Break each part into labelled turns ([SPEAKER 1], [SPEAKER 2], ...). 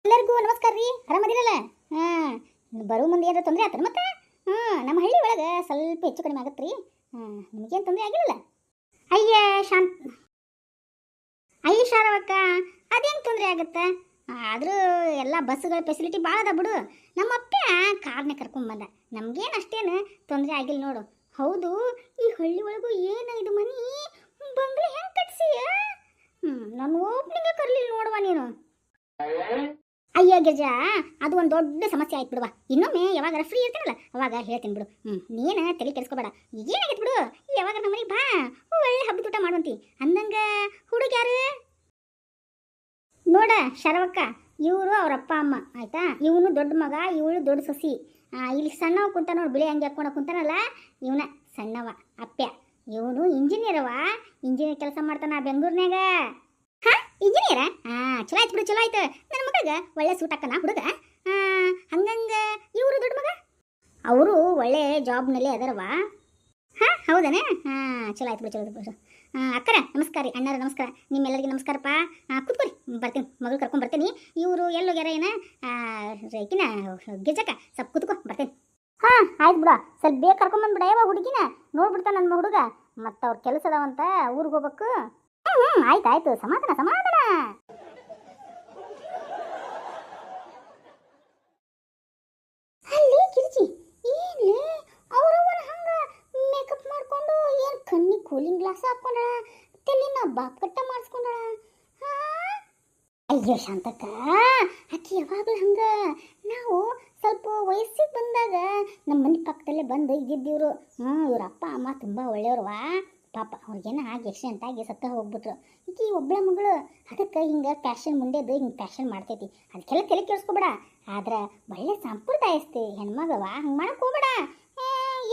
[SPEAKER 1] ಎಲ್ಲರಿಗೂ ನಮಸ್ಕಾರ ರೀ. ಆರಾಮದಿರಲ್ಲ? ಹಾಂ, ಬರೋ ಮುಂದೆ ಏನಾರ ತೊಂದರೆ ಆತನ ಮತ್ತೆ? ನಮ್ಮ ಹಳ್ಳಿ ಒಳಗೆ ಸ್ವಲ್ಪ ಹೆಚ್ಚು ಕಡಿಮೆ ಆಗತ್ತೆ ರೀ. ನಿಮಗೇನು ತೊಂದರೆ ಆಗಿಲ್ಲಲ್ಲ? ಅಯ್ಯ ಶಾಂತ್ ಅಯ್ಯ ಶಾರವಕ್ಕ, ಅದೇನು ತೊಂದರೆ ಆಗುತ್ತೆ? ಆದರೂ ಎಲ್ಲ ಬಸ್ಸುಗಳ ಫೆಸಿಲಿಟಿ ಭಾಳ ಅದ ಬಿಡು. ನಮ್ಮ ಅಪ್ಪ ಕಾರ್ನೇ ಕರ್ಕೊಂಬಂದ, ನಮಗೇನು ಅಷ್ಟೇನು ತೊಂದರೆ ಆಗಿಲ್ಲ ನೋಡು. ಹೌದು, ಈ ಹಳ್ಳಿ ಒಳಗೂ ಏನು ಇದು ಮನಿ ಬಂಗ್ಲೆ ಹೆಂಗೆ ಕಟ್ಸಿ? ನಾನು ಓಪನಿಂಗೇ ಕರ್ಲಿಲ್ಲ ನೋಡುವ ನೀನು. ಅಯ್ಯ ಗಿರ್ಜ, ಅದು ಒಂದು ದೊಡ್ಡ ಸಮಸ್ಯೆ ಆಯ್ತು ಬಿಡುವ. ಇನ್ನೊಮ್ಮೆ ಯಾವಾಗ ಫ್ರೀ ಇರ್ತೀನಲ್ಲ ಅವಾಗ ಹೇಳ್ತೀನಿ ಬಿಡು. ನೀನು ತಲೆ ಕೆಡಿಸ್ಕೋಬೇಡ. ಏನಾಗೈತೆ ಬಿಡು, ಯಾವಾಗ ನಮ್ಮ ಮನೆಗೆ ಬಾ, ಒಳ್ಳೆ ಹಬ್ಬದ ಊಟ ಮಾಡುವಂತಿ. ಅಂದಂಗ ಹುಡುಗ ಯಾರು ನೋಡ ಶರವಕ್ಕ, ಇವರು ಅವ್ರ ಅಪ್ಪ ಅಮ್ಮ ಆಯ್ತಾ. ಇವನು ದೊಡ್ಡ ಮಗ, ಇವಳು ದೊಡ್ಡ ಸೊಸಿ. ಇಲ್ಲಿ ಸಣ್ಣವ ಕುಂತ ನೋಡಿ, ಬಿಳಿ ಅಂಗಿ ಹಾಕೊಂಡು ಕುಂತಾನಲ್ಲ, ಇವನ ಸಣ್ಣವ ಅಪ್ಪ. ಇವನು ಇಂಜಿನಿಯರವ, ಇಂಜಿನಿಯರ್ ಕೆಲಸ ಮಾಡ್ತಾನ ಬೆಂಗಳೂರಿನಾಗ. ಇಂಜಿನಿಯರ? ಚಲೋ ಆಯ್ತು ಬಿಡು, ಚಲೋ ಆಯ್ತು. ನನ್ನ ಮಗಳಿಗೆ ಒಳ್ಳೆ ಸೂಟ್ ಹಾಕನ ಹುಡುಗ. ಹಂಗಂಗ ಇವರು ದೊಡ್ಡ ಮಗ, ಅವರು ಒಳ್ಳೆ ಜಾಬ್ನಲ್ಲಿ ಅದರವ. ಹೌದನೇ? ಚಲೋ ಆಯ್ತು ಬಿಡು, ಚಲೋ ಬಿಡು. ಅಕ್ಕರ ನಮಸ್ಕಾರ ರೀ, ಅಣ್ಣರ ನಮಸ್ಕಾರ, ನಿಮ್ಮೆಲ್ಲರಿಗೆ ನಮಸ್ಕಾರಪ್ಪ. ಕೂತ್ಕೊರಿ, ಬರ್ತೀನಿ, ಮಗಳು ಕರ್ಕೊಂಡು ಬರ್ತೀನಿ. ಇವರು ಎಲ್ಲೋಗ್ಯಾರ ಏನ ರೇಕಿನ ಗಿರ್ಜಕ್ಕ, ಸ್ವಲ್ಪ ಕೂತ್ಕೊ ಬರ್ತೀನಿ. ಆಯ್ತು ಬಿಡ, ಸ್ವಲ್ಪ ಬೇಗ ಕರ್ಕೊಂಬಂದ್ಬಿಡ ಯಾವ ಹುಡುಗಿನ. ನೋಡ್ಬಿಡ್ತಾ ನನ್ನ ಹುಡುಗ, ಮತ್ತು ಅವ್ರ ಕೆಲಸ ಅದಾವಂತ ಊರಿಗೆ ಹೋಗ್ಬೇಕು. ಆಯ್ತಾಯ್ತು, ಸಮಾಧಾನ ಸಮಾಧಾನ. ಅಲ್ಲಿ ಕಿರ್ಚಿ ಏನ್ಲೇ ಅವರವನ ಹಂಗ ಮೇಕಪ್ ಮಾಡ್ಕೊಂಡು ಏನ್ ಕಣ್ಣಿಗೆ ಕೂಲಿಂಗ್ ಗ್ಲಾಸ್ ಹಾಕೊಂಡಳ, ತಲೆನ ಬಾಪ್ ಕಟ್ಟ ಮಾಡಿಸ್ಕೊಂಡಳ. ಅಯ್ಯೋ ಶಾಂತಕ್ಕ, ಆಕಿ ಯಾವಾಗಲೂ ಹಂಗ. ನಾವು ಸ್ವಲ್ಪ ವಯಸ್ಸಿಗೆ ಬಂದಾಗ ನಮ್ಮ ಮನೆ ಪಕ್ಕದಲ್ಲೇ ಬಂದು ಇದ್ದಿದ್ದೀವ್ರು. ಇವ್ರ ಅಪ್ಪ ಅಮ್ಮ ತುಂಬ ಒಳ್ಳೆಯವ್ರವಾ. ಪಾಪ ಅವ್ರಿಗೇನ ಆಗಿ ಆಕ್ಸಿಡೆಂಟ್ ಆಗಿ ಸತ್ತ ಹೋಗ್ಬಿಟ್ರು. ಈಕಿ ಒಬ್ಬಳ ಮಗಳು, ಅದಕ್ಕೆ ಹಿಂಗೆ ಫ್ಯಾಷನ್ ಮುಂಡೆದು ಹಿಂಗೆ ಫ್ಯಾಷನ್ ಮಾಡ್ತೈತಿ. ಅದಕ್ಕೆಲ್ಲ ತಲೆ ಕೆಡಿಸ್ಕೊಬೇಡ. ಆದ್ರೆ ಒಳ್ಳೆ ಸಂಪ್ರದಾಯಸ್ತಿ ಹೆಣ್ಮಗವ, ಹಂಗೆ ಮಾಡಕ್ಕೆ ಹೋಗ್ಬೇಡ.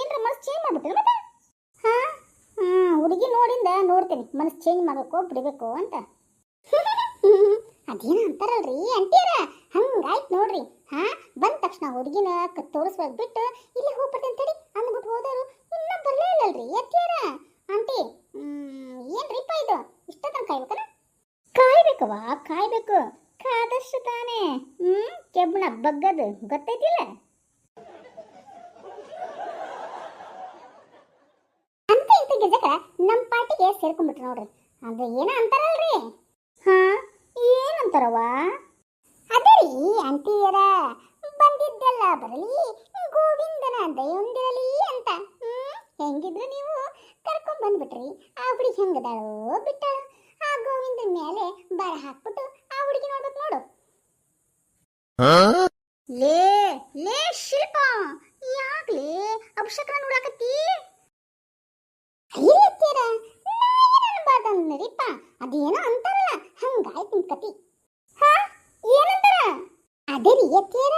[SPEAKER 1] ಏನರ ಮನಸ್ಸು ಚೇಂಜ್ ಮಾಡ್ಬಿಟ್ಟೆ ಮತ್ತೆ? ಹುಡುಗಿ ನೋಡಿಂದ ನೋಡ್ತೀನಿ, ಮನಸ್ಸು ಚೇಂಜ್ ಮಾಡಬೇಕು ಬಿಡಬೇಕು ಅಂತ. ಅದೇನ ಅಂತಾರಲ್ರಿ ಅಂತೀರ, ಹಂಗಾಯ್ತು ನೋಡ್ರಿ. ಬಂದ ತಕ್ಷಣ ಹುಡುಗಿನ ತೋರಿಸ್ಬೇಕು ಬಿಟ್ಟು ಇಲ್ಲಿ ಹೋಗ್ಬಿಡ್ತೇನೆ ತಡಿ ಅಂದ್ಬಿಟ್ಟು ಹೋದವರು ಇನ್ನೂ ಬರಲೇ ಇಲ್ಲಲ್ರಿ ಎತ್ತೀರ ಆಂಟಿ. ಏನ್ರಿಪ್ಪ ಇದು, ಇಷ್ಟ ತನಕ ಕಾಯ್ಬೇಕಲ್ಲ? ಕಾಯ್ಬೇಕವ, ಕಾಯ್ಬೇಕು. ಕಾದಷ್ಟು ತಾನೇ ಕೆಬ್ಬಣ ಬಗ್ಗದು, ಗೊತ್ತೈತಿಲ್ಲ? ಅಂತ ಇಂತ ಗಿಜಕ ನಮ್ಮ ಪಾರ್ಟಿಗೆ ಸೇರ್ಕೊಂಡ್ಬಿಟ್ರು ನೋಡ್ರಿ. ಅಂದ್ರೆ ಏನ ಅಂತಾರಲ್ರಿ? ಏನಂತಾರವ? ಅದೇ ರೀ ಅಂತೀಯರ, ಬಂದಿದ್ದೆಲ್ಲ ಬರಲಿ ಗೋವಿಂದನ ದಯೊಂದಿರಲಿ ಅಂತ. ಹೆಂಗಿದ್ರು ನೀವು ಕರ್ಕೊಂಡ್ ಬಂದ್ಬಿಟ್ರಿ. ಆ ಹುಡುಗಿ ಹೆಂಗದಾಳೋ ಬಿಟ್ಟಾಳು. ಆ ಗೋವಿಂದನ ಮೇಲೆ ಬರ ಹಾಕ್ಬಿಟ್ಟು ಆ ಹುಡುಗಿ ನೋಡ್ಬೇಕು ನೋಡು. ಲೇ ಲೇ ಶಿಲ್ಪ, ಯಾಕ್ಲೇ ಅಭಿಷೇಕನ ನೋಡಾಕತ್ತಿ? ಅಯ್ಯತ್ತೀರ ನಡಿಪ್ಪ, ಅದೇನೋ ಅಂತಾರಲ್ಲ, ಹಂಗಾಯ್ತು ನಿಮ್ ಕತಿ. ಏನಂತಾರ? ಅದೇ ರೀ ಎತ್ತೀರ,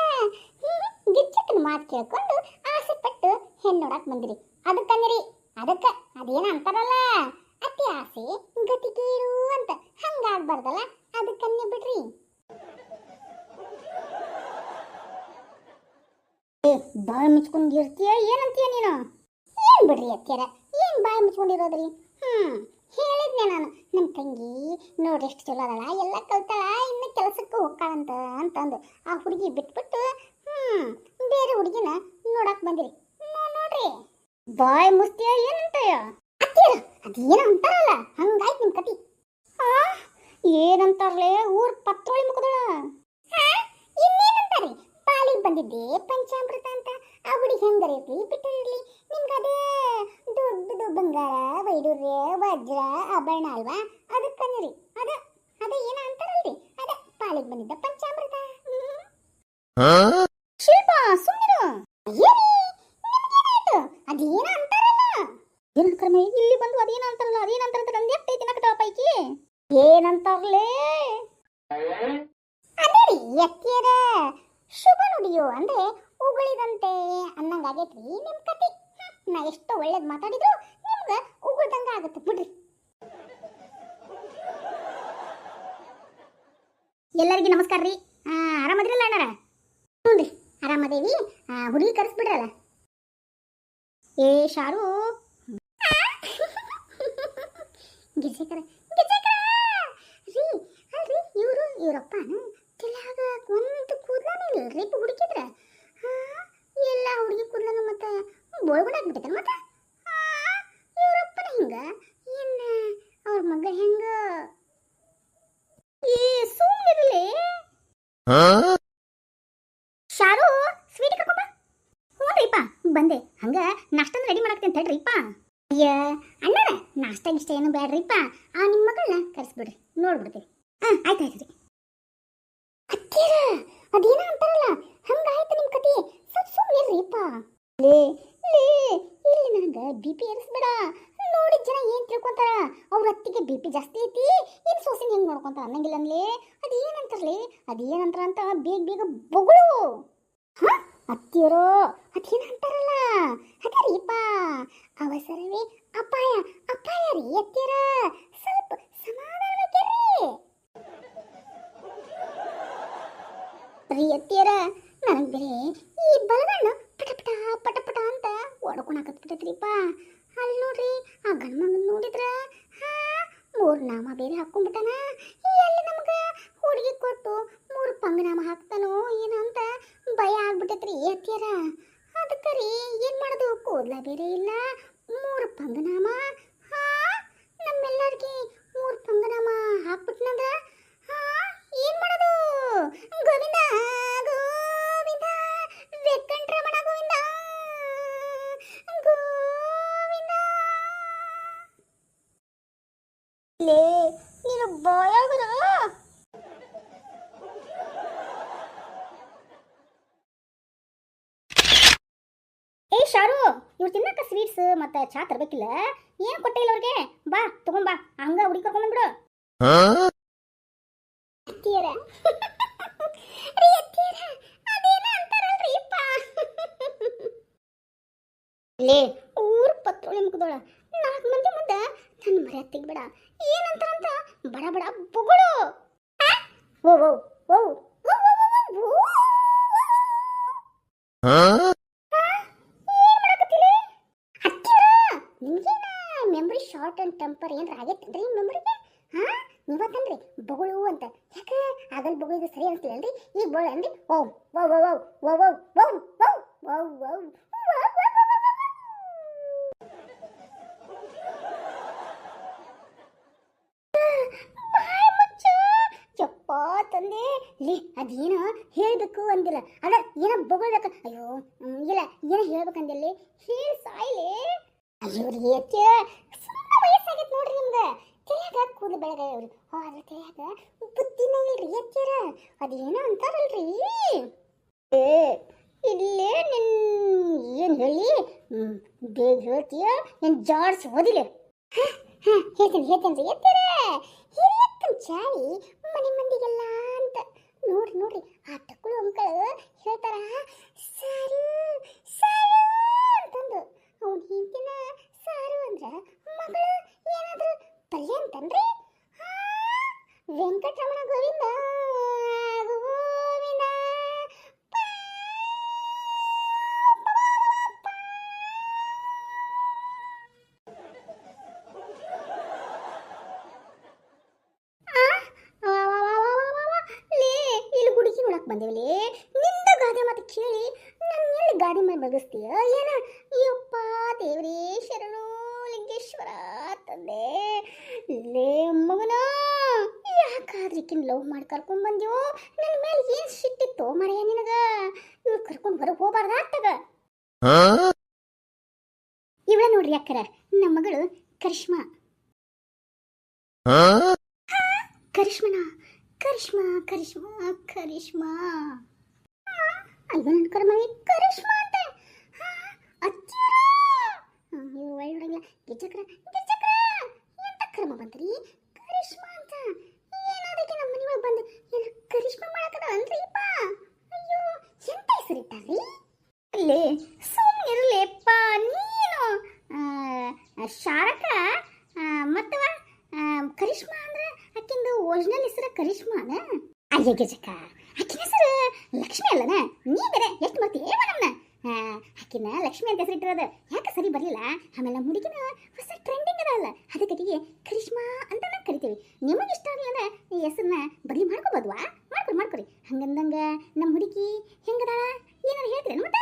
[SPEAKER 1] ಗಿಚ್ಚಕ್ಕನ ಮಾತು ಕೇಳ್ಕೊಂಡು ಆಸೆ ಪಟ್ಟು ಹೆಣ್ಣು ನೋಡಕ್ ಬಂದಿರಿ. ಅದಕ್ಕಂದಿರಿ, ಅದಕ್ಕ ಅದೇನ ಅಂತಾರಲ್ಲ, ಅತಿ ಆಸೆ ಗತಿಗೇರು ಅಂತ. ಹಂಗಾಗ್ಬಾರ್ದಲ್ಲ, ಅದಕ್ಕನ್ನೇ ಬಿಡ್ರಿ. ಬಾಯಿ ಮುಚ್ಕೊಂಡಿರ್ತೀಯ, ಏನಂತೀಯ ನೀನು? ಏನ್ ಬಿಡ್ರಿ ಅತ್ಯಾರ, ಏನ್ ಬಾಯಿ ಮುಚ್ಕೊಂಡಿರೋದ್ರಿ? ಹೇಳಿದ್ನೆ ನಾನು, ನಮ್ಮ ತಂಗಿ ನೋಡ್ರಿ ಎಷ್ಟು ಚಲೋ ಅದಳ, ಎಲ್ಲ ಕಲ್ತಾಳ, ಇನ್ನು ಕೆಲಸಕ್ಕೆ ಹೋಗ್ತಾಳಂತ ಅಂತಂದು ಆ ಹುಡುಗಿ ಬಿಟ್ಬಿಟ್ಟು ಬೇರೆ ಹುಡುಗಿನ ನೋಡಕ್ ಬಂದಿರಿ. ನೋಡ್ರಿ, ಬಾಯಿ ಮುಸ್ತಿಯ ಏನಂತಯ್ಯ? ಅದೇನ ಅಂತಾರಲ್ಲ, ಹಂಗಾಯ್ತು ನಿಮ್ ಕತಿ. ಏನಂತಾರಲೇ ಊರ್ ಪತ್ರೋಳಿ ಮುಖದಳ? ಇನ್ನೇನಂತಾರಿ, ಪಾಲಿಗೆ ಬಂದಿದ್ದೆ ಪಂಚಾಮೃತ ಅಂತ. ಆ ಹುಡುಗಿ ಹೆಂಗರಿರ್ಲಿ ಬಿಟ್ಟಿರ್ಲಿ, ನಿಮ್ಗೆ ಅದೇ ದೊಡ್ಡದು ಬಂಗಾರ ವೈಡೂರ್ಯ ವಜ್ರ ಆಭರಣ ಅಲ್ವಾ, ಅದಕ್ಕನ್ನಿರಿ. ಅದ ಏನ ಅಂತಾರಲ್ರಿ, ಅದ ಪಾಲಿಗೆ ಬಂದಿದ್ದ ಪಂಚಾಮೃತ. ಶಿಲ್ಪ ಸುಮ್ಮನಿರು. ಏನಾಯ್ತು? ಅದೇನ ಅಂತಾರಲ್ಲ, ಏನ್ ಕ್ರಮೆ ಇಲ್ಲಿ ಬಂದು ಅದೇನ ಅಂತಾರಲ್ಲ, ಅದೇನಂತಾರಂತ ನಂದು ಎಷ್ಟೈತಿ ನಕಟ ಪೈಕಿ ಏನಂತಾರಲೇ? ಅದೇ ರೀ ಎತ್ತಿಯರ, ಶುಭ ನುಡಿಯೋ ಅಂದ್ರೆ ಉಗುಳಿದಂತೆ ಅನ್ನಂಗಾಗೈತ್ರಿ ನಿಮ್ ಕತಿ. ನಾ ಎಷ್ಟು ಒಳ್ಳೇದ್ ಮಾತಾಡಿದ್ರು ನಿಮ್ಗ ಉಗುಳ್ದಂಗ ಆಗತ್ತೆ ಬಿಡ್ರಿ. ಎಲ್ಲರಿಗೂ ನಮಸ್ಕಾರ ರೀ. ಆರಾಮದಿರಲ್ಲ ಅಣ್ಣಾರ? ಹ್ಞೂ ಆರಾಮದೇವಿ. ಹುಡುಗಿ ಕರೆಸ್ಬಿಡ್ರಲ್ಲ. ಏ ಶಾರು, ಗಿರ್ಜೇಕರ ಗಿರ್ಜೇಕರ ರೀ, ಅಲ್ರಿ ಇವರು ಇವರಪ್ಪ ತಲೆಯಾಗ ಒಂದು ಕೂದಲನೇ ಇಲ್ಲರಿ ಹುಡುಕಿದ್ರೆ ಎಲ್ಲ ಹುಡುಗಿ ಕೂದಲನು ಮತ್ತೆ ಬೋಳ್ಬಿಡಾಕ್ಬಿಟ್ಟೈತೆ ಮತ್ತೆ ಇವರಪ್ಪನ ಹಿಂಗ ಏನು ಅವ್ರ ಮಗ ಹೆಂಗ ಏ ಸುಮ್ಮನಿರಲಿ ಶಾರು ಸ್ವೀಟ್ ಕರ್ಕೊಂಬ ಹ್ಞೂನ್ರಿಪ್ಪ ಬಂದೆ ಹಂಗ ನಾಷ್ಟನ ರೆಡಿ ಮಾಡಾಕ್ತೇನೆ ತಡ್ರಿಪ್ಪ ಅಯ್ಯ ಅಣ್ಣರ ನಾಷ್ಟ ಗಿಷ್ಟ ಏನು ಬೇಡ್ರಿಪ್ಪ ನಿಮ್ಮ ಮಗಳನ್ನ ಕರೆಸ್ಬಿಡ್ರಿ ನೋಡ್ಬಿಡ್ತೀವಿ ಆಯ್ತು ಆಯ್ತು ರೀ ಅತ್ತೀರ ಅದೇನ ಅಂತಾರಲ್ಲ ಹಂಗಾಯ್ತು ನಿಮ್ಮ ಕತೆ ಸ್ವಲ್ಪ ಸುಮ್ಮನಿರ್ರಿಪ್ಪ ಲೇ ಲೇ ಇಲ್ಲಿ ನನಗೆ ಬಿ ಪಿ ಏರಿಸ್ಬೇಡ ನೋಡಿದ ಜನ ಏನು ತಿಳ್ಕೊಂತಾರ ಅವ್ರ ಅತ್ತಿಗೆ ಬಿ ಪಿ ಜಾಸ್ತಿ ಐತಿ ಏನು ಸೋಸಿನ ಹೆಂಗೆ ನೋಡ್ಕೊಂತಾರ ಅನ್ನಂಗಿಲ್ಲ ಅನ್ಲೇ ಅದೇನಂತಾರಲಿ ಅದೇನಂತಾರ ಅಂತ ಬೇಗ ಬೇಗ ಬೊಗಳು ಹಾಂ ಅತ್ತಿಯರೋ ಅದೇನ ಅಂತಾರಲ್ಲ ಅದರೀಪ ಅವಸರವೇ ಅಪಾಯ ಅಪಾಯ ರೀ ಅತ್ತಿಯರ ಸ್ವಲ್ಪ ಸಮಾಧಾನವಾಗಿರ್ರಿ ರೀ ಅತ್ತಿಯರ ನನಗೆ ಬೇರೆ ಈ ಬಲಗಣ್ಣು ಪಟ ಪಟ ಪಟ ಪಟ ಅಂತ ಓಡ್ಕೊಳಕತ್ಬಿಟ್ಟೈತ್ರಿಪ್ಪ ಅಲ್ಲಿ ನೋಡ್ರಿ ಆ ಗಂಡ್ಮಗನ್ ನೋಡಿದ್ರ ಮೂರು ನಾಮ ಬೇರೆ ಹಾಕ್ಕೊಂಡ್ಬಿಟ್ಟಾನ ಎಲ್ಲಿ ನಮ್ಗೆ ಹುಡುಗಿ ಕೊಟ್ಟು 3 ಪಂಗನಾಮ ಹಾಕ್ತಾನೋ ಏನಂತ ಭಯ ಆಗ್ಬಿಟ್ಟೈತ್ರಿ ಅತ್ತಿಯರ ಅದಕ್ಕೆ ರೀ ಏನು ಮಾಡೋದು ಕೂದಲ ಬೇರೆ ಇಲ್ಲ 3 ಪಂಗನಾಮ ನಮ್ಮೆಲ್ಲರಿಗೆ 3 ಪಂಗನಾಮ ಹಾಕ್ಬಿಟ್ನಂದ್ರ ಏನು ಮಾಡೋದು ಗೋವಿಂದ ಗೋವಿಂದ ವೆಂಕಟರಮಣ ಗೋವಿಂದ ಗೋವಿಂದ ಲೇ ನೀನು ಬಾಯಾಗರ ಏ ಶಾರು ಇವ್ರು ತಿನ್ನಕ ಸ್ವೀಟ್ಸ್ ಮತ್ತೆ ಚಾ ತರಬೇಕಿಲ್ಲ ಏನು ಕೊಟ್ಟೆ ಇಲ್ಲ ಅವ್ರಿಗೆ ಬಾ ತಗೊಂಬಾ ಹಂಗ ಹುಡುಗಿ ಕರ್ಕೊಂಡ್ಬಿಡು ಅತ್ತಿಯರ ರೀ ಅತ್ತಿಯರ ಅದೇನ ಅಂತಾರಲ್ರಿಪ್ಪ ಲೇ ಊರ್ ಪತ್ರೋಳಿ ಮುಖದೋಳ 4 ಮಂದಿ ಮುಂದೆ ನನ್ನ ಮರ್ಯಾದೆ ತೆಗಿಬೇಡ ಏನಂತಾರಂತ ಬಡ ಬಡ ಬೊಗಳು ಓ ಓ ಓ ಮೆಮೊರಿ ಶಾರ್ಟ್ ಅಂಡ್ ಟೆಂಪರ್ ಏನ್ರ ಆಗೈತೇನ್ರಿ ಮೆಮೊರಿಗೆ ನೀವತ್ತನ್ರಿ ಬೊಗಳು ಅಂತ ಯಾಕೆ ಆಗಲ್ ಬೊಗಳಿದು ಸರಿ ಅನ್ಸ್ತಿಲ್ಲನ್ರಿ ಈಗ ಬೋಳ ಅಂದ್ರಿ ಓ ಓ ಓ ಓ ಓ ಓ ಓ ಓ ಓ ಚಪ್ಪ ತಂದೆ ಲೇ ಅದೇನೋ ಹೇಳ್ಬೇಕು ಅಂದಿಲ್ಲ ಅದ ಏನ ಬೊಗಳ್ಬೇಕ ಅಯ್ಯೋ ಇಲ್ಲ ಏನ ಹೇಳ್ಬೇಕಂದಿಲ್ಲ ಹೇಳಿ ಸಾಯ್ಲೆ ಅಯ್ಯೋ ರೀ ಅತ್ತೆ ಸುಮ್ಮನೆ ವಯಸ್ಸಾಗೈತೆ ನೋಡ್ರಿ ನಿಮ್ಗೆ ತಲೆಯಾಗ ಕೂದಲು ಬೆಳಗ ಅವ್ರು ಅದ್ರ ತಲೆಯಾಗ ಬುದ್ಧಿನ ಇಲ್ರಿ ಅತ್ತೆರ ಅದೇನೋ ಅಂತಾರಲ್ರಿ ಇಲ್ಲೇ ನಿನ್ ಏನು ಹೇಳಿ ಬೇಗ ಹೇಳ್ತೀಯ ನಿನ್ ಜಾಡ್ಸ್ ಓದಿಲ್ಲ ಹೇಳ್ತೀನಿ ಹೇಳ್ತೀನಿ ರೀ ಅತ್ತೆರ ಹಿರಿಯಕ್ಕನ ಚಾಳಿ ಮನೆ ಮಂದಿಗೆಲ್ಲ ಅಂತ ನೋಡ್ರಿ ನೋಡ್ರಿ ಆ ಟಕ್ಕಳು ಅಂಕಲ್ ಹೇಳ್ತಾರ ಸಾರು ಸಾರು ಅಂತಂದು ಅವ್ನು ಹಿಂದಿನ ಸಾರು ಅಂದ್ರೆ ಮಗಳು ಏನಾದ್ರು ಪಲ್ಯ ಅಂತನ್ರಿ ವೆಂಕಟರಮಣ ಗೋವಿಂದ ಗೋವಿಂದ ಲೇ ಇಲ್ಲಿ ಗುಡಿಗೆ ನೋಡಕ್ ಬಂದೇವಲೇ ನಿಂದ ಗಾದೆ ಮಾತು ಕೇಳಿ ನನ್ನ ಎಲ್ಲಿ ಗಾಡಿ ಮೇಲೆ ಬಗಸ್ತೀಯ ಏನ ಅಯ್ಯಪ್ಪ ದೇವ್ರೇ ಶರಣು ಲಿಂಗೇಶ್ವರ ತಂದೆ ಲೇ ಮಗನ ಯಾಕಾದ್ರಿಕಿನ್ ಲವ್ ಮಾಡಿ ಕರ್ಕೊಂಡ್ ಬಂದ್ಯೋ ನನ್ನ ಮೇಲೆ ಏನ್ ಸಿಟ್ಟಿತ್ತು ಮರೆಯ ನಿನಗ ಇವ್ ಕರ್ಕೊಂಡ್ ಹೊರಗೆ ಹೋಗ್ಬಾರ್ದ ಆಗ್ತದ ಇವಳ ನೋಡ್ರಿ ಅಕ್ಕರ ನಮ್ಮ ಮಗಳು ಕರಿಷ್ಮಾ ಕರಿಷ್ಮನಾ ಕರಿಷ್ಮಾ ಕರಿಷ್ಮಾ ಕರಿಷ್ಮಾ ಅಯ್ಯೋ ನನ್ನ ಕರ್ಮವಿ ಕರಿಷ್ಮಾ ಅಂತ ಒಳ್ಳೆ ಗಿಜಕ್ರ ಗಿಜಕ್ರ ಎಂತ ಕರ್ಮ ಬಂತ್ರಿ ಕರಿಷ್ಮಾ ಅಂತ ಏನಾದಕ್ಕೆ ನಮ್ಮ ಮನೆ ಒಳಗೆ ಬಂದು ಎಲ್ಲ ಕರಿಷ್ಮಾ ಮಾಡಕದ ಅನ್ರಿಪ್ಪ ಅಯ್ಯೋ ಎಂತ ಹೆಸರಿಟ್ಟಾರ್ರಿ ಅಲ್ಲೇ ಸುಮ್ಮನಿರಲೇಪ್ಪ ನೀನು ಶಾರಕ ಮತ್ತವ ಕರಿಷ್ಮಾ ಅಂದ್ರೆ ಆಕಿಂದು ಒರಿಜಿನಲ್ ಹೆಸರು ಕರಿಷ್ಮಾನ ಅಯ್ಯ ಗಿಜಕ್ಕ ಆಕಿನ ಹೆಸರು ಲಕ್ಷ್ಮಿ ಅಲ್ಲನ ನೀ ಬೇರೆ ಎಷ್ಟು ಮಾಡ್ತೀವಿ ನಮ್ಮನ್ನ ಆಕಿನ ಲಕ್ಷ್ಮಿ ಅಂತ ಹೆಸರಿಟ್ಟಿರೋದು ಯಾಕೆ ಸರಿ ಬರಲಿಲ್ಲ. ಆಮೇಲೆ ನಮ್ಮ ಹುಡುಗಿನ ಹೊಸ ಟ್ರೆಂಡಿಂಗ್ ಅದ ಅಲ್ಲ, ಅದಕ್ಕೆ ಕರಿಷ್ಮಾ ಅಂತ ನಾವು ಕರಿತೀವಿ. ನಿಮಗೆ ಇಷ್ಟ ಆಗಲಿಲ್ಲ ಅಂದ್ರೆ ಈ ಹೆಸರನ್ನ ಬದಲಿ ಮಾಡ್ಕೋಬೋದ್ವಾ? ಮಾಡ್ಕೊರಿ ಹಂಗಂದಂಗೆ ನಮ್ಮ ಹುಡುಗಿ ಹೆಂಗದಾಳ ಏನಾರು ಹೇಳ್ತೀರೇನು ಮತ್ತೆ?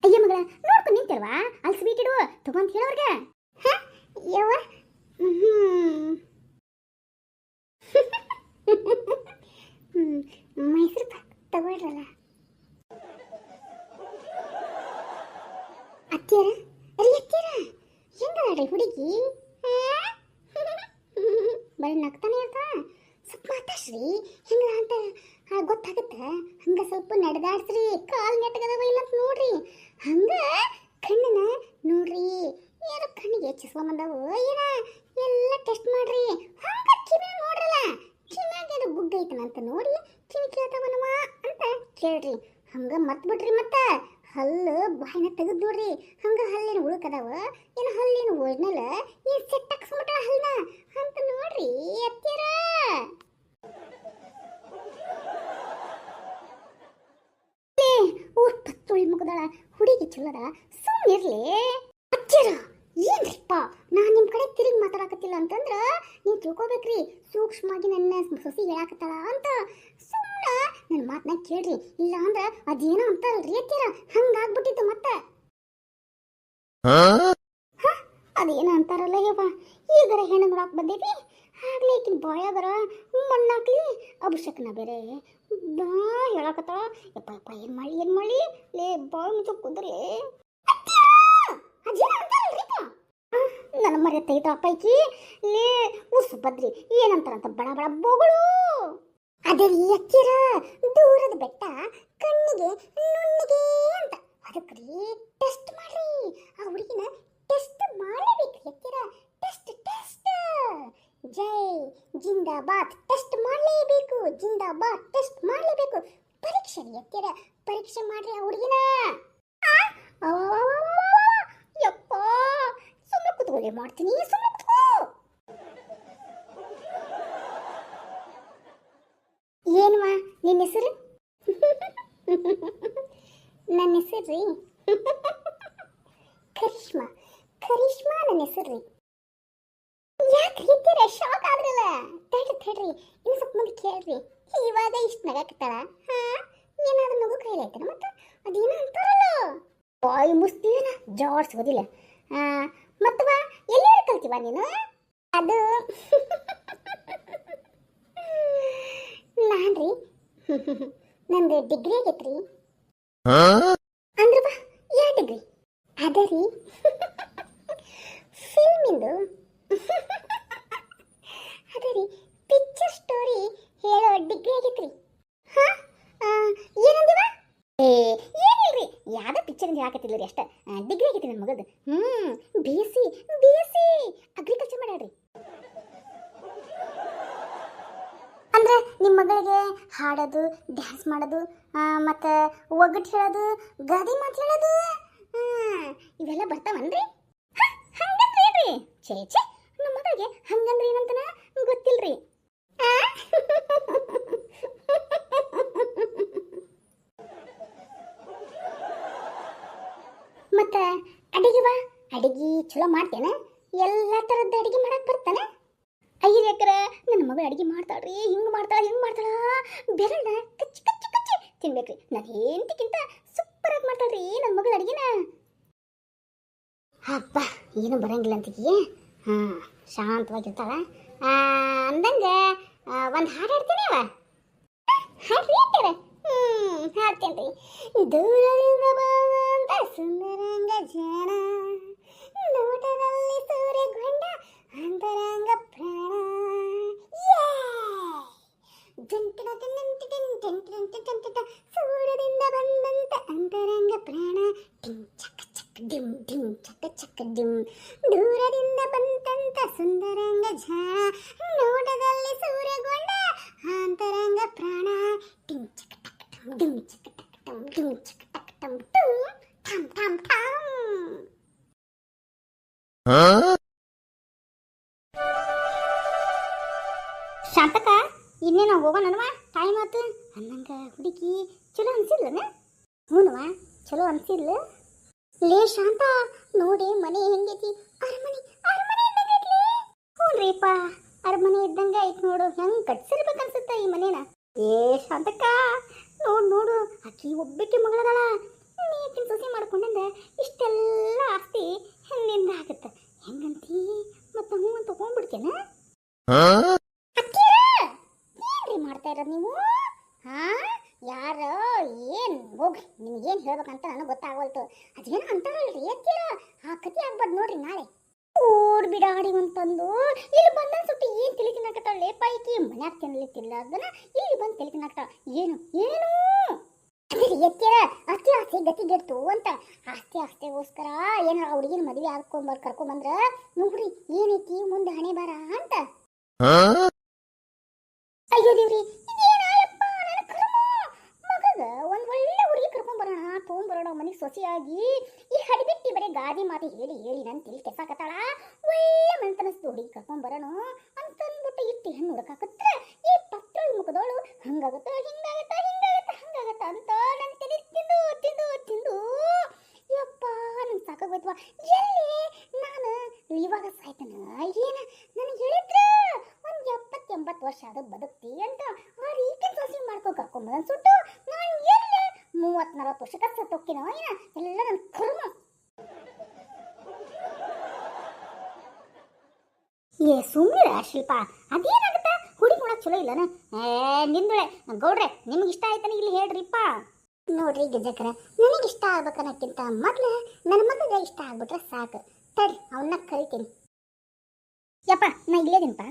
[SPEAKER 1] ಅಯ್ಯ ಮಗಳ ನೋಡ್ಕೊಂಡು ನಿಂತಿಲ್ವಾ, ಅಲ್ಲಿ ಸ್ವೀಟ್ ಇಡುವ ತಗೊಂತ ಹೇಳೋರ್ಗೆ. ಯವ್ವ ಮೈಸೂರು ಪಾಕ್ ತಗೊಳ್ರಲ್ಲ. ಅತ್ತಿಯರ ಹೆಂಗದಾಳ್ರಿ ಹುಡುಗಿ? ಬರೀ ನಗ್ತಾನೆ ಇರ್ತಾ, ಸ್ವಲ್ಪ ಮಾತಾಡ್ಸ್ರಿ ಹೆಂಗ ಅಂತ ಗೊತ್ತಾಗತ್ತ. ಹಂಗ ಸ್ವಲ್ಪ ನಡೆದಾಡ್ಸ್ರಿ, ಕಾಲ್ ನೆಟ್ಟಗದವ ಇಲ್ಲ ಅಂತ ನೋಡ್ರಿ. ಹಂಗ ಕಣ್ಣನ ನೋಡ್ರಿ, ಏನೋ ಕಣ್ಣಿಗೆ ಚಸ್ಕೊಂಬಂದವು ಏನ ಎಲ್ಲ ಟೆಸ್ಟ್ ಮಾಡ್ರಿ. ಹಂಗ ಕಿವಿ ನೋಡ್ರಲ್ಲ, ಕಿವಿಯಾಗ ಏನೋ ಗುಡ್ಡ ಐತನಂತ ನೋಡಿ ಕಿವಿ ಕೇಳ್ತಾವನವ ಅಂತ ಕೇಳ್ರಿ. ಹಂಗ ಮತ್ ಬಿಡ್ರಿ. ಮತ್ತ ಹಲ್ಲು ಬಾಯಿನ ತೆಗೆದು ನೋಡ್ರಿ. ಹಂಗ ಹಲ್ಲಿನ ಉಳುಕದಾವ ಏನು ಹಲ್ಲಿನ ಒಳ್ನಲ್ಲ ಏನು ಸೆಟ್ ಹಾಕ್ಸ್ಬಿಟ್ಟ ಹಲ್ನ ಅಂತ ನೋಡ್ರಿ ಅತ್ತಿಯರ. ಊರ್ ಪತ್ತೊಳಿ ಮುಗದಾಳ ಹುಡುಗಿ ಚಲೋದ, ಸುಮ್ಮನಿರ್ಲಿ ಅತ್ತಿಯರ. ಏನ್ರಿಪ್ಪ ನಾನು ನಿಮ್ಮ ಕಡೆ ತಿರುಗಿ ಮಾತಾಡಕತ್ತಿಲ್ಲ ಅಂತಂದ್ರ ನೀವು ತಿಳ್ಕೊಬೇಕ್ರಿ, ಸೂಕ್ಷ್ಮವಾಗಿ ನನ್ನ ಸೊಸಿ ಹೇಳಾಕತ್ತಾಳ ಅಂತ. ಸುಮ್ಮನೆ ನನ್ನ ಮಾತನ್ನ ಕೇಳ್ರಿ, ಇಲ್ಲ ಅಂದ್ರೆ ಅದೇನೋ ಅಂತಾರಲ್ರಿ ಅತ್ತಿಯರ, ಹಂಗಾಗ್ಬಿಟ್ಟಿತ್ತು ಮತ್ತೆ. ಅದೇನೋ ಅಂತಾರಲ್ಲ ಯವ್ವ, ಈಗರ ಹೆಣ್ಣು ನೋಡಕ್ ಬಂದೈತಿ, ಆಗ್ಲೇ ಈಕಿನ ಬಾಯಾಗರ ಮಣ್ಣಾಕ್ಲಿ ಅಭಿಷೇಕನ ಬೇರೆ ಬಾ ಹೇಳಾಕತ್ತಾಳ. ಯಪ್ಪ ಏನ್ ಮಾಡಿ ಲೇ ಬಾಯ್ ಮುಚ್ಚ ಕುದ್ರಿ. ನನ್ನ ಮರೆ ತೈತ ಪೈಕಿ ಲೇ ಉಸು ಬದ್ರಿ ಏನಂತಾರಂತ ಬಡ ಬಡ ಬೋಗಳು. ಅದೇ ಅಕ್ಕಿರ ದೂರದ ಬೆಟ್ಟ ಕಣ್ಣಿಗೆ ನುಣ್ಣಿಗೆ ಅಂತ, ಅದಕ್ರಿ ಟೆಸ್ಟ್ ಮಾಡ್ರಿ. ಆ ಹುಡುಗಿನ ಟೆಸ್ಟ್ ಮಾಡಲೇಬೇಕ್ರಿ ಅಕ್ಕಿರ. ಟೆಸ್ಟ್ ಜೈ ಜಿಂದಾಬಾದ್ ಟೆಸ್ಟ್ ಮಾಡಲೇಬೇಕು, ಜಿಂದಾಬಾದ್ ಟೆಸ್ಟ್ ಮಾಡಲೇಬೇಕು. ಪರೀಕ್ಷೆ ರೀ ಅಕ್ಕಿರ, ಪರೀಕ್ಷೆ ಮಾಡ್ರಿ ಆ ಹುಡುಗಿನ. ಯಪ್ಪ ಸುಮ್ಮನೆ ಕುತ್ಕೊಳ್ಳಿ ಮಾಡ್ತೀನಿ, ಸುಮ್ಮನೆ ಕುತ್ಕೋ. ಏನ್ವಾ ನಿನ್ನ ಹೆಸರು? ನನ್ನ ಹೆಸರು ರೀ ಕರಿಷ್ಮಾ ನನ್ನ ಹೆಸರು ರೀ. ಯಾಕೆ ರೀತಿರ ಶಾಕ್ ಆದ್ರಲ್ಲ? ತಡ್ರಿ ಇನ್ನು ಸ್ವಲ್ಪ ಮಂದಿ ಕೇಳ್ರಿ. ಇವಾಗ ಇಷ್ಟು ನಗಾಕತ್ತಾಳ, ಏನಾದ್ರು ನಗು ಕೈಲಿ ಆಯ್ತಾರ ಮತ್ತೆ ಅದೇನೋ ಅಂತಾರಲ್ಲ ಬಾಯಿ ಮುಸ್ತೀನ ಜಾಡ್ಸ್ಬೋದಿಲ್ಲ. ಮತ್ತವ ಎಲ್ಲಿವರೆ ಕಲ್ತೀವ ನೀನು? ಅದು ನಾನ್ರಿ ನಂದು ಡಿಗ್ರಿ ಆಗೈತ್ರಿ. ಅಂದ್ರವ ಯಾ ಡಿಗ್ರಿ? ಅದ ರೀ ಫಿಲ್ಮಿಂದು. ಅದ ರೀ ಪಿಕ್ಚರ್ ಸ್ಟೋರಿ ಹೇಳೋ ಡಿಗ್ರಿ ಆಗೈತ್ರಿ. ಏನಂದಿವ? ಏನಿಲ್ರಿ, ಯಾವ್ದೋ ಪಿಕ್ಚರ್ ಹಾಕತ್ತಿಲ್ಲ ರೀ ಅಷ್ಟೇ. ಡಿಗ್ರಿ ಆಗೈತಿ ನನ್ನ ಮಗದು. ಬಿ ಎಸ್ ಸಿ ಅಗ್ರಿಕಲ್ಚರ್ ಮಾಡ್ಯಾಡ್ರಿ. ಅಂದ್ರೆ ನಿಮ್ಮ ಮಗಳಿಗೆ ಹಾಡೋದು, ಡ್ಯಾನ್ಸ್ ಮಾಡೋದು, ಮತ್ತು ಒಗ್ಗಟ್ಟು ಹೇಳೋದು, ಗಾದೆ ಮಾತು ಹೇಳೋದು ಇವೆಲ್ಲ ಬರ್ತಾವನ್ರಿ? ಹಂಗಂದ್ರೆ ಏನ್ರಿ? ಛೇ ನಮ್ಮ ಮಗಳಿಗೆ ಹಂಗಂದ್ರೆ ಏನಂತನ ಗೊತ್ತಿಲ್ರಿ. ಮತ್ತೆ ಅಡಿಗೆ ಚಲೋ ಮಾಡ್ತೇನೆ? ಎಲ್ಲ ಥರದ ಅಡಿಗೆ ಮಾಡಕ್ ಬರ್ತಾನೆ? ಅಯ್ಯರ ನನ್ನ ಮಗಳು ಅಡಿಗೆ ಮಾಡ್ತಾಳ್ರಿ, ಹಿಂಗೆ ಮಾಡ್ತಾಳ ಬೆರಳ ಕಚ್ಚಿ ತಿನ್ಬೇಕ್ರಿ. ನಾನು ಹೆಂಡತಿಗಿಂತ ಸೂಪರ್ ಆಗಿ ಮಾಡ್ತಾಳ್ರಿ ನನ್ನ ಮಗಳು ಅಡಿಗೆನ. ಹಬ್ಬ ಏನು ಬರಂಗಿಲ್ಲ ಅಂತಿಗೆ. ಶಾಂತವಾಗಿರ್ತಾಳ ಅಂದಂಗೆ ಒಂದು ಹಾಡು ಹಾಡ್ತೀನಿ. ಹಾಡ್ರಿ ಅಂತಾರೆ. ಹಾಡ್ತೇನ್ರಿ. ದೂರದಿಂದ ಬಂದ ಸುಂದರಂಗ ಜನ, ನೋಟದಲ್ಲಿ ಸೂರ್ಯಗೊಂಡ ಅಂತರಂಗ ಪ್ರಾಣ. ಸೂರ್ಯದಿಂದ ಬಂದಂತ ಅಂತರಂಗ ಪ್ರಾಣ. ಟಿಂಗ್ ಚಕ್ ಚಕ್ ಡಿಮ್ ಡಿಮ್ ಚಕ್ ಚಕ್ ಡಿಮ್. ದೂರದಿಂದ ಬಂದಂತ ಸುಂದರಂಗ ಜಾಣ, ನೋಟದಲ್ಲಿ ಸೂರ್ಯಗೊಂಡ ಅಂತರಂಗ ಪ್ರಾಣ. ಟಿಂಗ್ ಚಕ್ ಟಕ್ ಟಮ್ ಡಿಮ್ ಚಕ್ ಟಕ್ ಟಮ್ ಡಿಮ್ ಚಕ್ ಟಕ್ ಟಮ್ ಟಮ್ ಟಮ್ ಟಮ್ ಟಮ್. ಶಾಂತಕ ಇನ್ನೇನು ಹೋಗೋಣವಾ, ಟೈಮ್ ಆತು ಅನ್ನಂಗ ಹುಡುಗಿ ಚಲೋ ಅನ್ಸಿಲ್ಲನ? ಹ್ಞೂನವ, ಚಲೋ ಅನ್ಸಿಲ್ಲ. ಲೇ ಶಾಂತ, ನೋಡಿ ಮನೆ ಹೆಂಗೈತಿ, ಅರಮನೆ ಅರಮನೆ ಇದ್ದಂಗೈತಿ. ಹ್ಞೂನ್ರಿಪ್ಪ, ಅರಮನೆ ಇದ್ದಂಗೆ ಐತಿ ನೋಡು. ಹೆಂಗೆ ಕಟ್ಸಿರ್ಬೇಕನ್ಸುತ್ತ ಈ ಮನೇನ. ಏ ಶಾಂತಕ್ಕ, ನೋಡು ನೋಡು, ಆಕಿ ಒಬ್ಬಕ್ಕೆ ಮಗಳದಾಳ. ನೀಕಿನ ಸೊಸೆ ಮಾಡ್ಕೊಂಡಂದ ಇಷ್ಟೆಲ್ಲ ಆಸ್ತಿ ಹೆಣ್ಣಿಂದ ಆಗತ್ತ. ಹೆಂಗಂತಿ ಮತ್ತೆ ಹ್ಞೂ ಅಂತ ತಗೊಂಡ್ಬಿಡ್ತೇನ? ಏನ್ರಿ ಮಾಡ್ತಾ ಇರೋದು ನೀವು? ಹಾ, ಯಾರ ಏನ್ ಹೋಗ್ರಿ, ನಿಮ್ಗೇನು ಹೇಳ್ಬೇಕಂತ ನನಗೆ ಗೊತ್ತಾಗವಲ್ತು. ಅದೇನೋ ಅಂತಾರಲ್ರಿ ಎತ್ತೀರ, ಆ ಕತೆ ಆಗ್ಬಾರ್ದು ನೋಡ್ರಿ ನಾಳೆ. ಓಡ್ ಬಿಡಾಡಿ ಅಂತಂದು ಇಲ್ಲಿ ಬಂದ ಸುಟ್ಟು ಏನು ತಲೆ ತಿನ್ನಕತ್ತಾಳ ಲೇ ಪೈಕಿ. ಮನ್ಯಾಗ ತಿನ್ನಲಿಕ್ಕಿಲ್ಲ ಅದನ್ನ ಇಲ್ಲಿ ಬಂದು ತಲೆ ತಿನ್ನಕತ್ತಾಳ. ಏನು ಏನು ಎತ್ತೀರ, ಆಸ್ತಿ ಆಸ್ತಿ ಗತಿಗೆಡ್ತು ಅಂತ. ಆಸ್ತಿ ಆಸ್ತಿಗೋಸ್ಕರ ಏನಾರ ಹುಡುಗಿನ ಮದುವೆ ಕರ್ಕೊಂಬಂದ್ರ ನೋಡ್ರಿ ಏನೈತಿ ಮುಂದೆ ಹಣೆ ಬಾರ ಅಂತ. ಅಯ್ಯೋ ದೇವ್ರಿ, ಇದೇನಾಯಪ್ಪ ನನ್ನ ಕರ್ಮ. ಮಗಗ ಒಂದ್ ಒಳ್ಳೆ ಹುಡುಗಿ ಕರ್ಕೊಂಬರೋಣ, ತೊಗೊಂಬರೋಣ ಮನೆಗೆ ಸೊಸೆಯಾಗಿ. ಈ ಹಡಿಬಿಟ್ಟಿ ಬರೀ ಗಾದಿ ಮಾತು ಹೇಳಿ ಹೇಳಿ ನನ್ನ ತಿಳಿ ಕೆಸಾಕತ್ತಾಳ. ಒಳ್ಳೆ ಮನತನಸ್ತು ಹುಡುಗಿ ಕರ್ಕೊಂಬರೋಣ ಅಂತಂದ್ಬಿಟ್ಟು ಇಟ್ಟು ಹೆಣ್ಣು ಹುಡುಕಾಕತ್ರ ಈ ಪತ್ರ ಮುಖದೋಳು ಹಂಗಾಗತ್ತ ಹಿಂಗಾಗತ್ತ ಹಿಂಗಾಗತ್ತ ಹಂಗಾಗತ್ತ ಅಂತ ನನ್ನ ತಲೆ ತಿಂದು ತಿಂದು ತಿಂದು ಯಪ್ಪ ನನ್ ಸಾಕಾಗೋಯ್ತವ. ಎಲ್ಲಿ ನಾನು ಇವಾಗ ಸಾಯ್ತಾನ ಏನ ನನಗೆ ಹೇಳಿದ್ರ 70-80 ವರ್ಷ ಆದ ಬದುಕ್ತಿ ಅಂತ ಆ ರೀತಿ ಸೊಸೆ ಕರ್ಕೊಂಬಂದ್ ಸುಟ್ಟು ನಾನು ಎಲ್ಲಿ 30-40 ವರ್ಷಕ್ಕೆ ಸತ್ತೋಕ್ಕಿನೋ ಏನ ಎಲ್ಲ ನನ್ನ ಕರ್ಮ. ಏ ಸುಮ್ಮನೆ ಶಿಲ್ಪ, ಅದೇನಾಗತ್ತ ಹುಡುಗಿ ನೋಡಕ್ ಚಲೋ ಇಲ್ಲನ? ನಿಂದುಳೆ ಗೌಡ್ರೆ, ನಿಮ್ಗೆ ಇಷ್ಟ ಆಯ್ತಾನೆ ಇಲ್ಲಿ ಹೇಳ್ರಿಪ್ಪ. ನೋಡ್ರಿ ಗಜಕರ, ನನಗೆ ಇಷ್ಟ ಆಗ್ಬೇಕನ್ನಕ್ಕಿಂತ ಮೊದ್ಲು ನನ್ನ ಮಗಗೆ ಇಷ್ಟ ಆಗ್ಬಿಟ್ರೆ ಸಾಕು. ತಡಿ ಅವನ್ನ ಕರಿತೀನಿ. ಯಪ್ಪ ನಾ ಇಲ್ಲೇದಿನಪ್ಪ.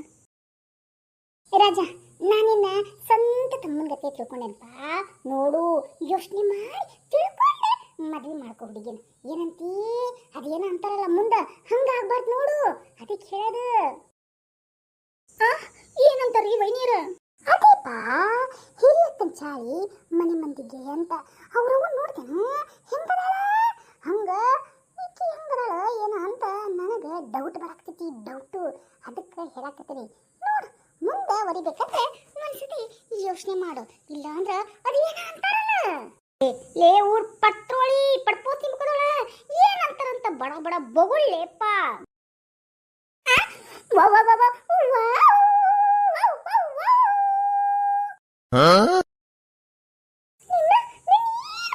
[SPEAKER 1] ರಾಜ, ನಾನಿನ್ನ ಸ್ವಂತ ತಮ್ಮನ ಗತಿ ತಿಳ್ಕೊಂಡೆನಪ್ಪ. ನೋಡು, ಯೋಚನೆ ಮಾಡಿ ತಿಳ್ಕೊಂಡೆ ಮದ್ವೆ ಮಾಡ್ಕೊ ಹುಡುಗಿನ. ಏನಂತೀ? ಅದೇನ ಅಂತಾರಲ್ಲ ಮುಂದ ಹಂಗಾಗ್ಬಾರ್ದು ನೋಡು, ಅದಕ್ಕೆ ಹೇಳದು. ಏನಂತಾರೀ ವೈನೀರ? ಅದೇಪ್ಪ, ಹಿರಿಯ ಕಂಚಾಯಿ ಮನೆ ಮಂದಿಗೆ ಅಂತ ಅವ್ರವ್ವ ನೋಡ್ತೇನ ಹೆಂಗದಾಳ ಹಂಗ ಈಕಿ ಹೆಂಗದಾಳ ಏನ ಅಂತ ನನಗೆ ಡೌಟ್ ಬರಾಕ್ತೈತಿ. ಡೌಟು ಅದಕ್ಕೆ ಹೇಳಾಕತ್ತೀನಿ. ನೋಡು, ಮುಂದೆ ಹೊಡಿಬೇಕಂದ್ರೆ ಒಂದ್ಸತಿ ಯೋಚನೆ ಮಾಡು, ಇಲ್ಲ ಅಂದ್ರ ಅದೇನ ಅಂತಾರಲ್ಲ ಲೇ ಊರ್ ಪಟ್ರೋಳಿ ಪಡ್ಪೋತಿ ಮುಖದೊಳ ಏನಂತಾರಂತ ಬಡ ಬಡ ಬೊಗುಳ್ಳೆಪ್ಪ.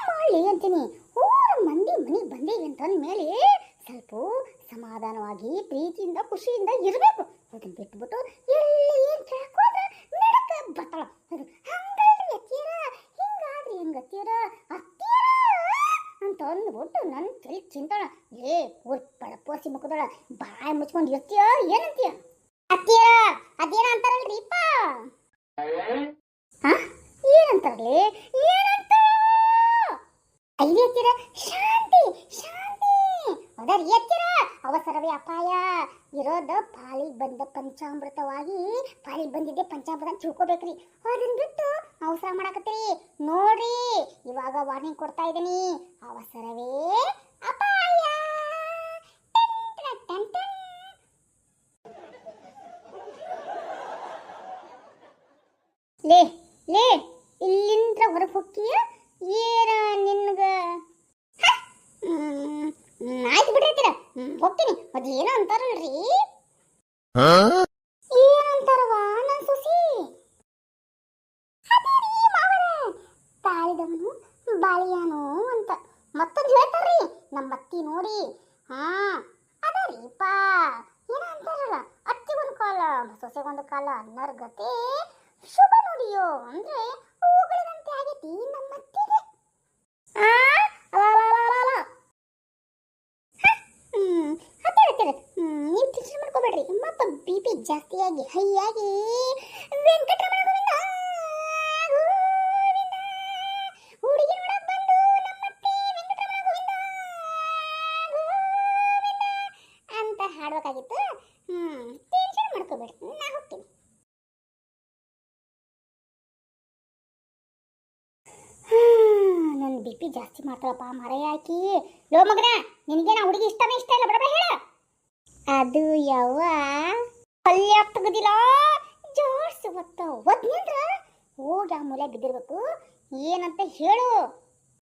[SPEAKER 1] ಮಾಡಿ ಅಂತೀನಿ. ಊರ ಮಂದಿ ಮನೆಗೆ ಬಂದೀವಿ ಅಂತಂದ್ಮೇಲೆ ಸ್ವಲ್ಪ ಸಮಾಧಾನವಾಗಿ ಪ್ರೀತಿಯಿಂದ ಖುಷಿಯಿಂದ ಇರಬೇಕು. ಅದನ್ನ ಬಿಟ್ಬಿಟ್ಟು ಎಲ್ಲಿ ಏನ್ ಕೇಳ್ಕೋದ್ರೆ ನಡಕ ಬರ್ತಾಳ. ಅದು ಹಂಗಲ್ರಿ ಅತ್ತೀರ, ಹಿಂಗಾದ್ರಿ ಹೆಂಗತ್ತೀರ ಅತ್ತೀರ ಅಂತ ಅಂದ್ಬಿಟ್ಟು ನನ್ನ ತಲೆ ಚಿಂತಾಳ. ಏ ಊರ್ ಪಡಪೋಸಿ ಮುಖದೊಳ ಬಾಯಿ ಮುಚ್ಕೊಂಡು ಇರ್ತೀಯ ಏನಂತೀಯ? ಅತ್ತೀರ ಅದೇನ ಅಂತಾರಲ್ರಿಪ್ಪ. ಏನಂತಾರಲಿ ಏನಂತ ಅಲ್ಲಿ ಎತ್ತೀರ? ಶಾಂತಿ ಶಾಂತಿ ಅದರ ಎತ್ತೀರ. ಅವಸರವೇ ಅಪಾಯ. ಇರೋದು ಪಾಲಿಗೆ ಬಂದ ಪಂಚಾಮೃತವಾಗಿ, ಪಾಲಿಗೆ ಬಂದಿದ್ದೆ ಪಂಚಾಮೃತ ತಿಳ್ಕೊಬೇಕ್ರಿ. ಅದನ್ನ ಬಿಟ್ಟು ಅವಸರ ಮಾಡಕತ್ತೀರಿ ನೋಡ್ರಿ. ಇವಾಗ ವಾರ್ನಿಂಗ್ ಕೊಡ್ತಾ ಇದ್ದೀನಿ, ಅವಸರವೇ ಅಪಾಯ. ಲೇ ಲೇ ಇಲ್ಲಿಂದ ಹೊರಗೆ ಹೋಗ್ತೀಯ ಏನ ನಿನ್ಗ? ಆಯ್ತು ಬಿಡ್ರಿ, ಹೋಗ್ತೀನಿ. ಅದೇನೋ ಅಂತಾರಲ್ರಿ, ಏನಂತಾರವ ನನ್ನ ಸೊಸಿ? ತಾಳಿದವನು ಬಾಳಿಯಾನು ಅಂತ ಮತ್ತೊಂದು ಹೇಳ್ತಾರ್ರಿ ನಮ್ಮ ಅತ್ತಿ ನೋಡಿ. ಅದರೀಪ ಏನ ಅಂತಾರಲ್ಲ, ಅತ್ತಿಗೊಂದು ಕಾಲ ಸೊಸೆಗೊಂದು ಕಾಲ ಅನ್ನರ್ ಗತೆ ಶುಭ ನುಡಿಯೋ ಅಂದ್ರೆ ಹೂಗಳಿನಂತೆ ಆಗೈತಿ ನಮ್ಮ ಅತ್ತಿಗೆ. ನೀವು ಟೆನ್ಷನ್ ಮಾಡ್ಕೋಬೇಡ್ರಿ, ಮತ್ತೆ BP ಜಾಸ್ತಿಯಾಗಿ ಹೈಯಾಗಿ ವೆಂಕಟರಮಣ ಗೋವಿಂದ ಹುಡುಗಿ ನೋಡಕ್ ಬಂದು ನಮ್ಮತ್ತಿ ವೆಂಕಟರಮಣ ಗೋವಿಂದ ಅಂತ ಹಾಡ್ಬೇಕಾಗಿತ್ತು. ಟೆನ್ಷನ್ ಮಾಡ್ಕೋಬೇಡ್ರಿ, ನಾ ಹೋಗ್ತೀನಿ. ನನ್ನ BP ಜಾಸ್ತಿ ಮಾಡ್ತಾಳಪ್ಪ ಮರೆಯ ಹಾಕಿ. ಲೋ ಮಗನ, ನಿನಗೇನ ಹುಡುಗಿ ಇಷ್ಟನೇ ಇಷ್ಟ ಇಲ್ಲ ಬಡಬಡ ಹೇಳ. ಅದು ಯವ್ವ ಪಲ್ಯ ತೆಗದಿಲ್ಲ ಜಾಡ್ಸ್ ಒದ್ನಿಂದ್ರ ಹೋಗಿ ಆ ಮೂಲೆ ಬಿದ್ದಿರ್ಬೇಕು. ಏನಂತ ಹೇಳು.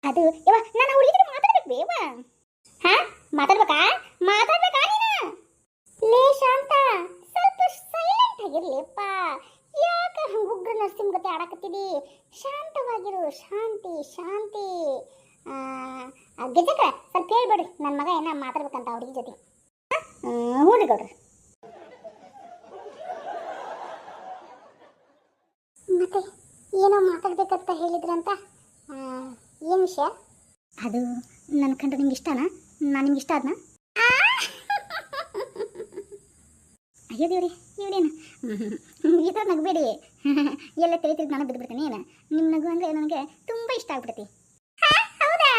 [SPEAKER 1] ಅದು ಯವ್ವ ನಾನು ಅವ್ರ ಜೊತೆ ಮಾತಾಡ್ಬೇಕು ಬೇವ. ಹಾ ಮಾತಾಡ್ಬೇಕಾ ನೀನು? ಲೇ ಶಾಂತ ಸ್ವಲ್ಪ ಸೈಲೆಂಟ್ ಆಗಿರ್ಲಿಪ್ಪ. ಯಾಕ ಉಗ್ರ ನರಸಿಂಹ ಗತೆ ಆಡಕತ್ತಿದಿ? ಶಾಂತವಾಗಿರು. ಶಾಂತಿ. ಗೆಜಕ ಸ್ವಲ್ಪ ಹೇಳ್ಬೇಡ್ರಿ, ನನ್ನ ಮಗ ಏನ ಮಾತಾಡ್ಬೇಕಂತ ಅವ್ರ ಜೊತೆ. ಹ್ಞೂ ರೀ ಗೌಡ್ರಿ. ಮತ್ತೆ ಏನೋ ಮಾತಾಡ್ಬೇಕಂತ ಹೇಳಿದ್ರಂತ, ಏನು ವಿಷಯ? ಅದು ನನ್ನ ಕಂಡ್ರೆ ನಿಮ್ಗೆ ಇಷ್ಟನಾ? ನಾನು ನಿಮ್ಗೆ ಇಷ್ಟ ಆದ್ನಾ? ಅಯ್ಯೋ ದೇವ್ರಿ ಇವಳೇನು ಈ ಥರ ನಗಬೇಡಿ. ಎಲ್ಲ ತಿಳಿತಿದ್ದು ನಾನು ಬಿದ್ದುಬಿಡ್ತೀನಿ. ಏನು ನಿಮ್ಮ ನಗು ಅಂದರೆ ನನಗೆ ತುಂಬ ಇಷ್ಟ ಆಗ್ಬಿಡ್ತಿ. ಹೌದಾ?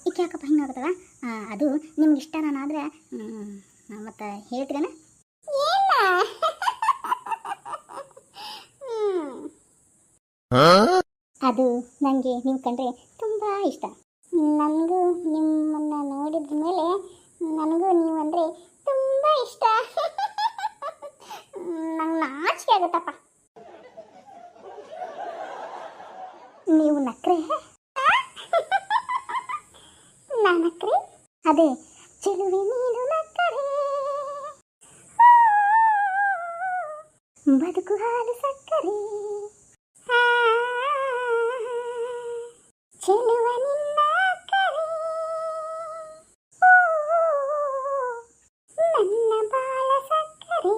[SPEAKER 1] ಈಕೆ ಯಾಕಪ್ಪ ಹಿಂಗೆ ಆಗುತ್ತದ? ಅದು ನಿಮ್ಗೆ ಇಷ್ಟ ನಾನಾದರೆ ಮತ್ತೆ ಹೇಳ್ತೀರೇನ? ಅದು ನನಗೆ ನೀವು ಕಂಡ್ರೆ ತುಂಬ ಇಷ್ಟ. ನನಗೂ ನಿಮ್ಮನ್ನು ನೋಡಿದ ಮೇಲೆ ನನಗೂ ನೀವು ಅಂದರೆ ತುಂಬ ಇಷ್ಟ. ನಂಗೆ ನಾಚಿಕೆ ಆಗುತ್ತಪ್ಪ. ನೀವು ನಕ್ರೆ ನಾನು ನಕ್ರೆ ಅದೇ ಚೆಲುವೆ ನೀನು ನಕ್ಕರೆ ಬದುಕು ಹಾಲು ಸಕ್ಕರೆ ಚೆಲುವ ನಿನ್ನ ಕರೆ ನನ್ನ ಬಾಳ ಸಕ್ಕರೆ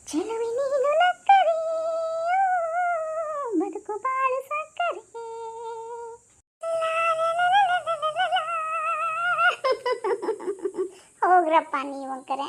[SPEAKER 1] ಚೆಲುವೆ ನೀನು ನಕ್ಕರೆ ಬದುಕು ಬಾಳು ಸಕ್ಕರೆ. ಹೋಗ್ರಪ್ಪ ನೀವಂಕರೆ.